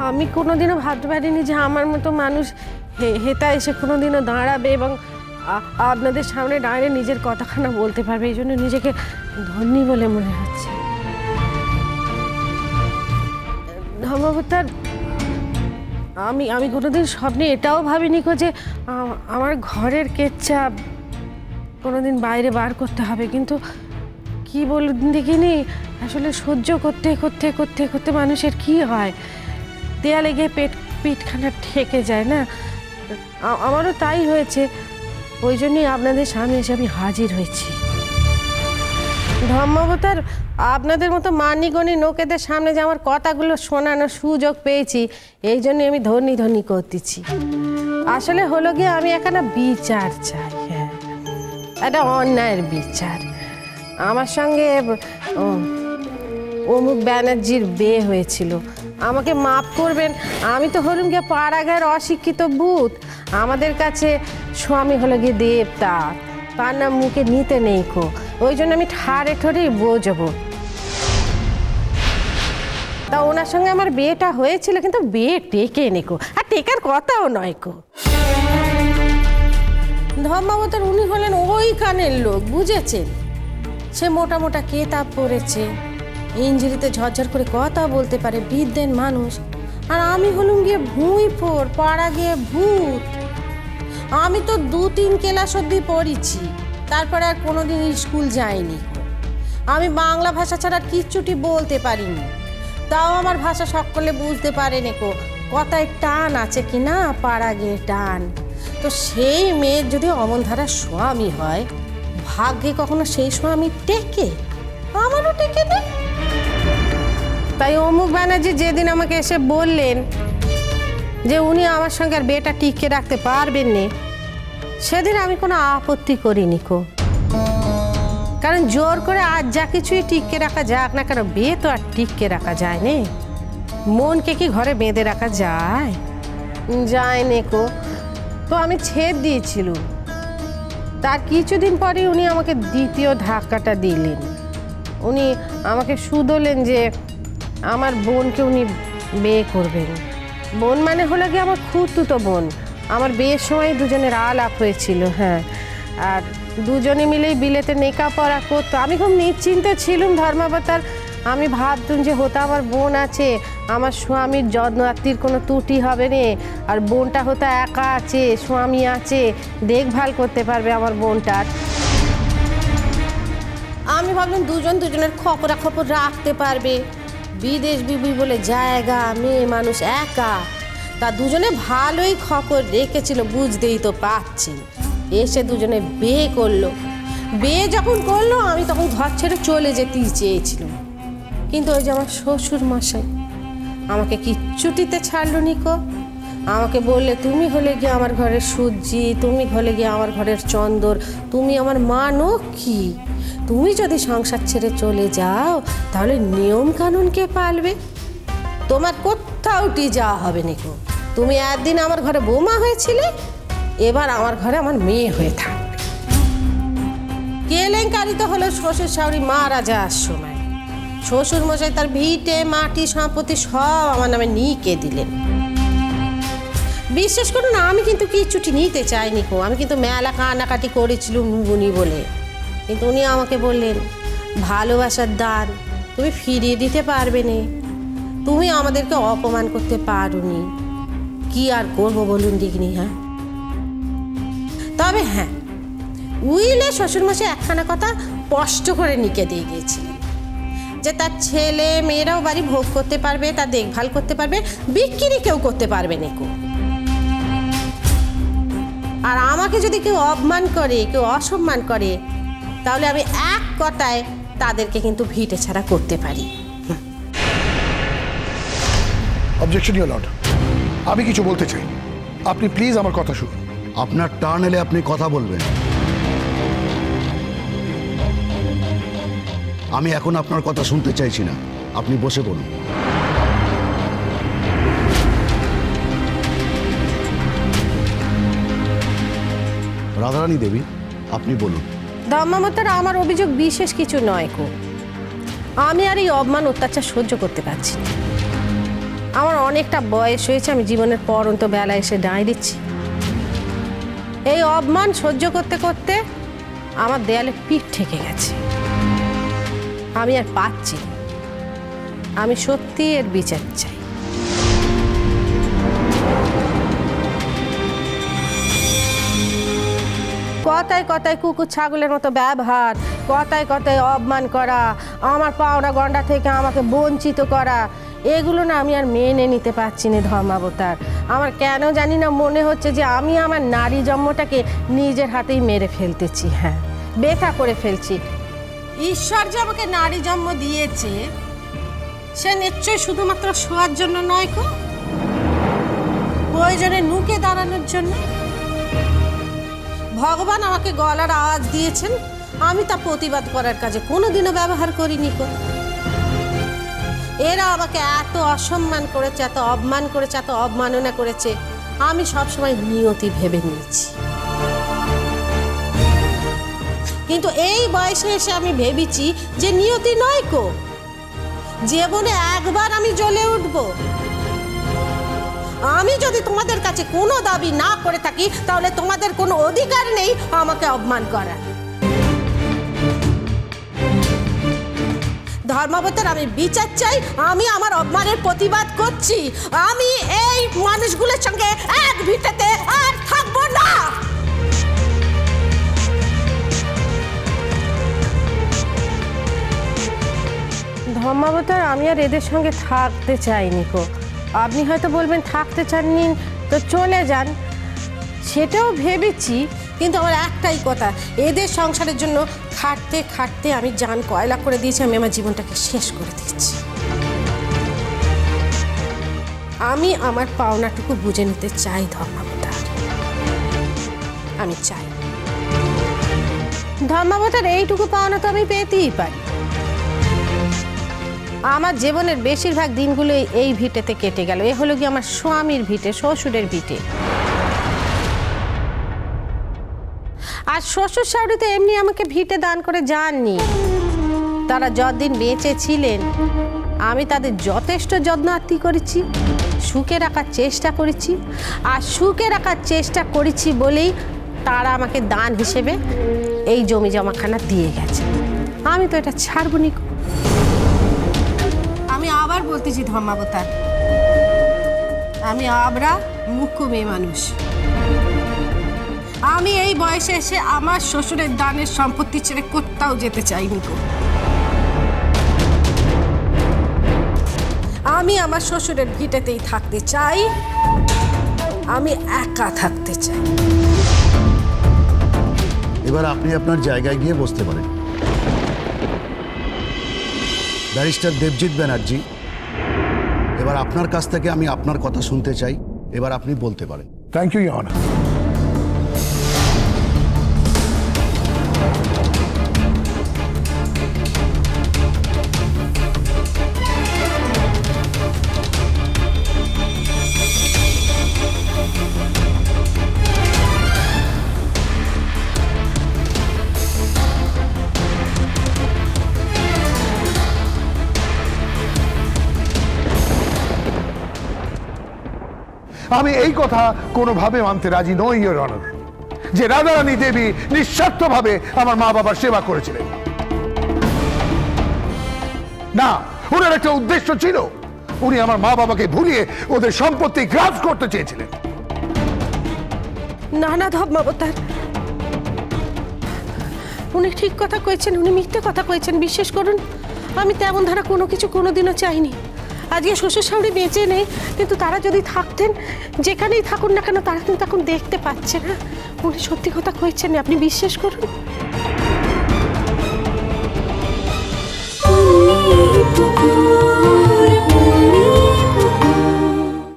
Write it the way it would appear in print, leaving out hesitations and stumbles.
আমি কোনোদিনও ভাবতে পারিনি যে আমার মতো মানুষ হেতা এসে কোনোদিনও দাঁড়াবে এবং আপনাদের সামনে দাঁড়িয়ে নিজের কথাখানা বলতে পারবে। এই জন্য নিজেকে ধন্যী বলে মনে হচ্ছে। ধর্মাবতার, আমি কোনোদিন স্বপ্নে এটাও ভাবিনি যে আমার ঘরের কেচ্ছা কোনোদিন বাইরে বার করতে হবে। কিন্তু কি বলুন দেখিনি, আসলে সহ্য করতে করতে করতে করতে মানুষের কি হয়, দেয়ালে গিয়ে পিঠখানা ঠেকে যায় না। আমারও তাই হয়েছে। ওই জন্যই আপনাদের সামনে এসে আমি হাজির হয়েছি। ধর্মাবতার, আপনাদের মতো মানিগণী লোকেদের সামনে যে আমার কথাগুলো শোনানোর সুযোগ পেয়েছি, এই জন্য আমি ধন্যী ধন্যী করতেছি। আসলে হলো গিয়ে আমি এখানে বিচার চাই। হ্যাঁ, একটা অন্যায়ের বিচার। আমার সঙ্গে অমুক ব্যানার্জির বিয়ে হয়েছিল। আমাকে মাফ করবেন, আমি তো হলুম গিয়ে পাড়াগাঁয়ের অশিক্ষিত ভূত। আমাদের কাছে স্বামী হলো গিয়ে দেবতা, তার নাম মুখে নিতে নেই কো। ওই জন্য আমি ঠাড়ে ঠোরেই বোঝবো। তা ওনার সঙ্গে আমার বিয়েটা হয়েছিল, কিন্তু বিয়ে টেকে নেকো, আর টেকার কথাও নয় কো। ধর্মাবতার উনি হলেন ওই কানের লোক, বুঝেছেন? সে মোটা মোটা কেতাব পড়েছে, ইঞ্জিরিতে ঝরঝর করে কথা বলতে পারে, বিদ্বেন মানুষ। আর আমি হলুম গিয়ে ভুঁইফোর, পাড়া গিয়ে ভূত। আমি তো 2-3 ক্লাস অব্দি পড়েছি, তারপরে আর কোনোদিন স্কুল যাইনি। আমি বাংলা ভাষা ছাড়া কিচ্ছুটি বলতে পারিনি। তাও আমার ভাষা সকলে বুঝতে পারে নেকো। কথায় টান আছে কি না, পাড়া গিয়ে টান। তো সেই মেয়ের যদি অমনধারার স্বামী হয়, ভাগ্যে কখনো সেই স্বামী টেকে? আমারও টেকে নেই। তাই অমুক ব্যানার্জি যেদিন আমাকে এসে বললেন যে উনি আমার সঙ্গে আর বিয়েটা টিকে রাখতে পারবেন না, সেদিন আমি কোনো আপত্তি করিনি কো। কারণ জোর করে আজ যা কিছুই টিকে রাখা যাক না কেন, বিয়ে তো আর টিকে রাখা যায় নে। মনকে কি ঘরে বেঁধে রাখা যায়? যায় নে কো। তো আমি ছেদ দিয়েছিলুম। তার কিছুদিন পরে উনি আমাকে দ্বিতীয় ধাক্কাটা দিলেন। উনি আমাকে শুধলেন যে আমার বোনকে উনি বিয়ে করবেন। বোন মানে হলো গিয়ে আমার খুঁড়তুতো বোন। আমার বিয়ের সময় দুজনের আলাপ হয়েছিল। হ্যাঁ, আর দুজনে মিলেই বিলেতে নেকা পড়া করতো। আমি খুব নিশ্চিন্ত ছিলুম ধর্মাবতার। আমি ভাবতুম যে হতো আমার বোন আছে, আমার স্বামীর যত্নার্থীর কোনো ত্রুটি হবে না। আর বোনটা হতো একা আছে, স্বামী আছে, দেখভাল করতে পারবে আমার বোনটার। আমি ভাবলাম দুজনের খবর রাখতে পারবে। বিদেশ বিবি বলে জায়গা, মেয়ে মানুষ একা। তা দুজনে ভালোই খবর রেখেছিল, বুঝতেই তো পাচ্ছেন। এসে দুজনে বিয়ে করলো। বিয়ে যখন করলো, আমি তখন ঘর ছেড়ে চলে যেতেই চেয়েছিলাম। কিন্তু ওই যে আমার শ্বশুর মশাই আমাকে কিচ্ছুটিতে ছাড়লো নিকো। আমাকে বললে, তুমি হলে গিয়ে আমার ঘরের সূর্যি, তুমি হলে গিয়ে আমার ঘরের চন্দর, তুমি আমার মা লক্ষ্মী। তুমি যদি সংসার ছেড়ে চলে যাও, তাহলে নিয়ম কানুন কে পালবে? তোমার কোথাওটি যাওয়া হবে নিকো। তুমি একদিন আমার ঘরে বৌমা হয়েছিলে, এবার আমার ঘরে আমার মেয়ে হয়ে থাকবে। কেলেঙ্কারি তো হলো শ্বশুর শাশুড়ি মারা যাওয়ার সময়। শ্বশুর মশাই তার ভিটে মাটি সম্পত্তি সব আমার নামে নিকে দিলেন। বিশ্বাস করুন, আমি কিন্তু কিচ্ছুটি নিতে চাইনি কো। আমি কিন্তু মেলা কান্নাকাটি করেছিলাম নুবুনি বলে। কিন্তু উনি আমাকে বললেন, ভালোবাসার দান তুমি ফিরিয়ে দিতে পারবে না। তুমি আমাদেরকে অপমান করতে পারোনি, কি আর করবো বলুন দিগনি। হ্যাঁ, তবে হ্যাঁ, উইলে শ্বশুরমশাই একখানা কথা স্পষ্ট করে নিকে দিয়ে গিয়েছিলেন যে তার ছেলে মেয়েরাও বাড়ি ভোগ করতে পারবে, তার দেখভাল করতে পারবে, বিক্রি কেউ করতে পারবে না কো। আর আমাকে যদি কেউ অপমান করে, কেউ অসম্মান করে, তাহলে আমি এক কথায় তাদেরকে কিন্তু ভিটে ছাড়া করতে পারি। অবজেকশন ইওর লর্ড, আমি কিছু বলতে চাই। আপনি প্লিজ আমার কথা শুনুন। আপনার টার্ন এলে আপনি কথা বলবেন। আমি এখন আপনার কথা শুনতে চাইছি না, আপনি বসে পড়ুন। রাধারানী দেবী, আপনি বলুন। ধর্মাবতার, আমার অভিযোগ বিশেষ কিছু নয় কো। আমি আর এই অপমান অত্যাচার সহ্য করতে পারছি না। আমার অনেকটা বয়স হয়েছে, আমি জীবনের পরন্ত বেলা এসে দাঁড়িয়ে দিচ্ছি। এই অপমান সহ্য করতে করতে আমার দেয়ালে পিঠ ঠেকে গেছে। আমি আর পাচ্ছি না। আমি সত্যি এর বিচার চাই। কথায় কথায় কুকুর ছাগলের মতো ব্যবহার, কথায় কথায় অপমান করা, আমার পাওনা গন্ডা থেকে আমাকে বঞ্চিত করা, এগুলো না আমি আর মেনে নিতে পারছি না ধর্মাবতার। আমার কেন জানি না মনে হচ্ছে যে আমি আমার নারী জন্মটাকে নিজের হাতেই মেরে ফেলতেছি। হ্যাঁ, বেথা করে ফেলছি। ঈশ্বর যে আমাকে নারী জন্ম দিয়েছে সে নিশ্চয়ই শুধুমাত্র শোয়ার জন্য নয় গো, প্রয়োজনে নুকে দাঁড়ানোর জন্য। ভগবান আমাকে গলার আওয়াজ দিয়েছেন, আমি তা প্রতিবাদ করার কাজে কোনোদিনও ব্যবহার করিনি গো। এরা আমাকে এত অসম্মান করেছে, এত অপমান করেছে, এত অবমাননা করেছে, আমি সবসময় নিয়তি ভেবে নিয়েছি। কিন্তু এই বয়সে এসে আমি ভেবেছি যে নিয়তি নয় গো, জীবনে একবার আমি জ্বলে উঠব। আমি যদি তোমাদের কাছে কোনো দাবি না করে থাকি তাহলে তোমাদের কোনো অধিকার নেই আমাকে অপমান করার। ধর্মাবতার, আমি বিচার চাই। আমি আমার অপমানের প্রতিবাদ করছি। আমি এই মানুষগুলোর সঙ্গে এক ভিটেতে আর থাকবো না। ধর্মাবতার, আমি আর এদের সঙ্গে থাকতে চাইনি গো। আপনি হয়তো বলবেন থাকতে চাননি তো চলে যান, সেটাও ভেবেছি, কিন্তু আমার একটাই কথা, এদের সংসারের জন্য খাটতে খাটতে আমি জান কয়লা করে দিয়েছি। আমি আমার জীবনটাকে শেষ করে দিয়েছি। আমি আমার পাওনাটুকু বুঝে নিতে চাই ধর্মাবতার, আমি চাই। ধর্মাবতার, এইটুকু পাওনা তো আমি পেতেই পারি। আমার জীবনের বেশিরভাগ দিনগুলো এই ভিটেতে কেটে গেল। এ হলো কি আমার স্বামীর ভিটে, শ্বশুরের ভিটে। আর শ্বশুর শাশুড়ি তো এমনি আমাকে ভিটে দান করে যাননি। তারা যতদিন বেঁচে ছিলেন আমি তাদের যথেষ্ট যত্ন আত্তি করেছি, সুখে রাখার চেষ্টা করেছি। আর সুখে রাখার চেষ্টা করেছি বলেই তারা আমাকে দান হিসেবে এই জমি জমাখানা দিয়ে গেছে। আমি তো এটা ছাড়বো নি। আমি আবার বলতেছি ধর্মাবতার, আমি আবরা মুখ্য মেয়ে মানুষ। আমি এই বয়সে এসে আমার শ্বশুরের দানের সম্পত্তি ছেড়ে কোথাও যেতে চাইনি গো। আমি আমার শ্বশুরের ভিটেতেই থাকতে চাই, আমি একা থাকতে চাই। এবার আপনি আপনার জায়গায় গিয়ে বসতে পারেন। ব্যারিস্টার দেবজিৎ ব্যানার্জি, এবার আপনার কাছ থেকে আমি আপনার কথা শুনতে চাই। এবার আপনি বলতে পারেন। Thank you, your honour. আমি এই কথা কোনোভাবে মানতে রাজি নই, ইওর অনার, যে রাধারানী দেবী নিঃস্বার্থভাবে আমার মা বাবার সেবা করেছিলেন। না, ওনার একটা উদ্দেশ্য ছিল। উনি আমার মা বাবাকে ভুলিয়ে ওদের সম্পত্তি গ্রাস করতে চেয়েছিলেন। না না ধর্মাবতার, উনি ঠিক কথা কয়েছেন, উনি মিথ্যে কথা কয়েছেন। বিশ্বাস করুন, আমি তেমন ধারা কোনো কিছু কোনোদিনও চাইনি। আজকে শ্বশুর শাশুড়ি বেঁচে নেই, কিন্তু তারা যদি থাকতেন, যেখানেই থাকুন না কেন, তারা কিন্তু এখন দেখতে পাচ্ছে না। উনি সত্যি কথা কয়েছেন, আপনি বিশ্বাস করুন।